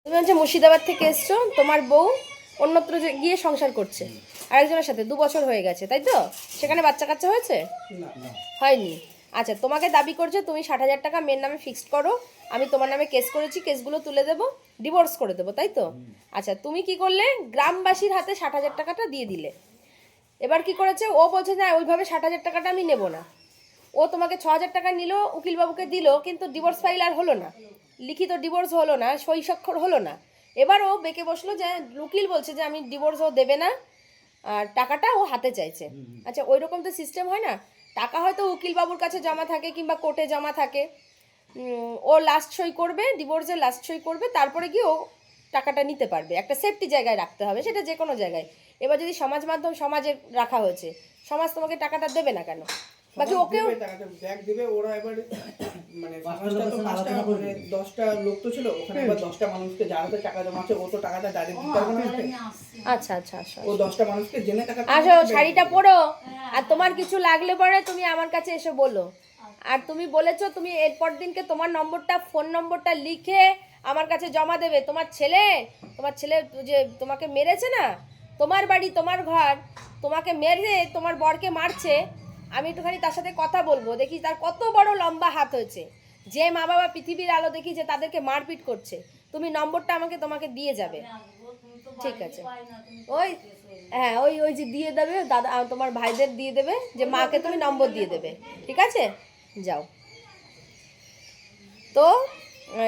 তুমি হচ্ছে মুর্শিদাবাদ থেকে এসছো, তোমার বউ অন্যত্র গিয়ে সংসার করছে আরেকজনের সাথে, 2 বছর হয়ে গেছে, তাই তো? সেখানে বাচ্চা কাচ্চা হয়েছে? হয়নি। আচ্ছা, তোমাকে দাবি করছে তুমি 60,000 টাকা মেয়ের নামে ফিক্সড করো, আমি তোমার নামে কেস করেছি, কেসগুলো তুলে দেবো, ডিভোর্স করে দেবো, তাই তো? আচ্ছা, তুমি কি করলে? গ্রামবাসীর হাতে 60,000 টাকাটা দিয়ে দিলে। এবার কি করেছে? ও বলছে না, ওইভাবে 60,000 টাকাটা আমি নেবো না। ও তোমাকে 6,000 টাকা নিল, উকিলবাবুকে দিল, কিন্তু ডিভোর্স ফাইল আর হলো না, লিখিত ডিভোর্স হলো না, সই স্বাক্ষর হলো না। এবার ও বেঁকে বসলো যে উকিল বলছে যে আমি ডিভোর্স ও দেবে না, আর টাকাটা ও হাতে চাইছে। আচ্ছা, ওই রকম তো সিস্টেম হয় না। টাকা হয়তো উকিলবাবুর কাছে জমা থাকে কিংবা কোর্টে জমা থাকে, ও লাস্ট সই করবে, ডিভোর্সের লাস্ট সই করবে, তারপরে গিয়ে ও টাকাটা নিতে পারবে। একটা সেফটি জায়গায় রাখতে হবে, সেটা যে কোনো জায়গায়। এবার যদি সমাজ মাধ্যম সমাজে রাখা হয়েছে, সমাজ তোমাকে টাকাটা দেবে না কেন? বাকি ওকেও ব্যাগ দিবে ওরা। এবার মানে সমাজটা তো 5টা মানে 10টা লোক তো ছিল ওখানে, এবার 10টা মানুষকে যার হাতে টাকা জমা আছে ও তো টাকাটা ডাইরেক্ট দিতে পারবে না। আচ্ছা আচ্ছা আচ্ছা, ও 10টা মানুষকে জেনে টাকা আসো, শাড়িটা পরো, আর তোমার কিছু লাগলে পরে তুমি আমার কাছে এসে বলো। আর তুমি বলেছো তুমি এরপর দিনকে তোমার নম্বরটা, ফোন নম্বরটা লিখে আমার কাছে জমা দেবে। তোমার ছেলে যে তোমাকে মেরেছে না, তোমার বাড়ি তোমার ঘর, তোমাকে মেরে তোমার বরকে মারছে, আমি একটুখানি তার সাথে কথা বলবো, দেখি তার কত বড় লম্বা হাত হয়েছে। যে মা বাবা পৃথিবীর আলো দেখি যে তাদেরকে মারপিট করছে, তুমি নম্বরটা তোমাকে দিয়ে যাবে। ঠিক আছে, ওই হ্যাঁ, ওই ওই যে দিয়ে দেবে দাদা, তোমার ভাইদের দিয়ে দেবে, যে মাকে তুমি নম্বর দিয়ে দেবে। ঠিক আছে, যাও। তো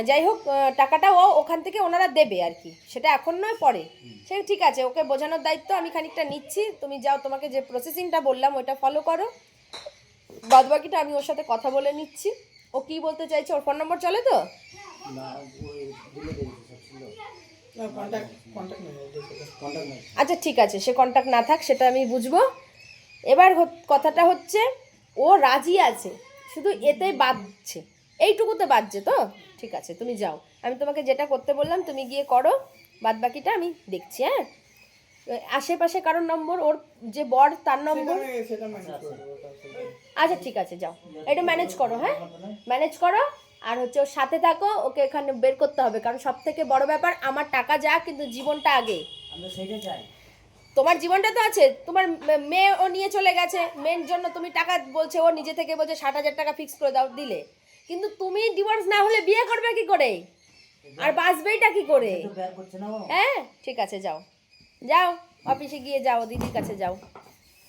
যাই হোক, টাকাটা ওখান থেকে ওনারা দেবে আর কি, সেটা এখন নয়, পরে। সে ঠিক আছে, ওকে বোঝানোর দায়িত্ব আমি খানিকটা নিচ্ছি। তুমি যাও, তোমাকে যে প্রসেসিংটা বললাম ওইটা ফলো করো, বাদ বাকিটা আমি ওর সাথে কথা বলে নিচ্ছি। ও কি বলতে চাইছে? ওর ফোন নম্বর চলে তো? আচ্ছা ঠিক আছে, সে কন্ট্যাক্ট না থাক, সেটা আমি বুঝবো। এবার কথাটা হচ্ছে, ও রাজি আছে, শুধু এতেই বাঁধছে, এইটুকুতে বাঁধছে তো? ঠিক আছে, তুমি যাও, আমি তোমাকে যেটা করতে বললাম তুমি গিয়ে করো, বাদ বাকিটা আমি দেখছি। হ্যাঁ, আশেপাশে কারোর নম্বর, ওর যে বর তার নম্বর। আচ্ছা ঠিক আছে, যাও, এটা ম্যানেজ করো। হ্যাঁ, ম্যানেজ করো। আর হচ্ছে ওর সাথে থাকো, ওকে এখানে বের করতে হবে, কারণ সব থেকে বড় ব্যাপার, আমার টাকা যা, কিন্তু জীবনটা আগে। আমরা সেটা চাই। তোমার জীবনটা তো আছে, তোমার মেয়ে ও নিয়ে চলে গেছে, মেয়ের জন্য তুমি টাকা বলছে, ও নিজে থেকে বলছে 60,000 টাকা ফিক্স করে দাও, দিলে। কিন্তু তুমি ডিভোর্স না হলে বিয়ে করবে কি করে, আর বাঁচবেইটা কি করে? হ্যাঁ ঠিক আছে, যাও যাও, অফিসে গিয়ে যাও, দিদির কাছে যাও।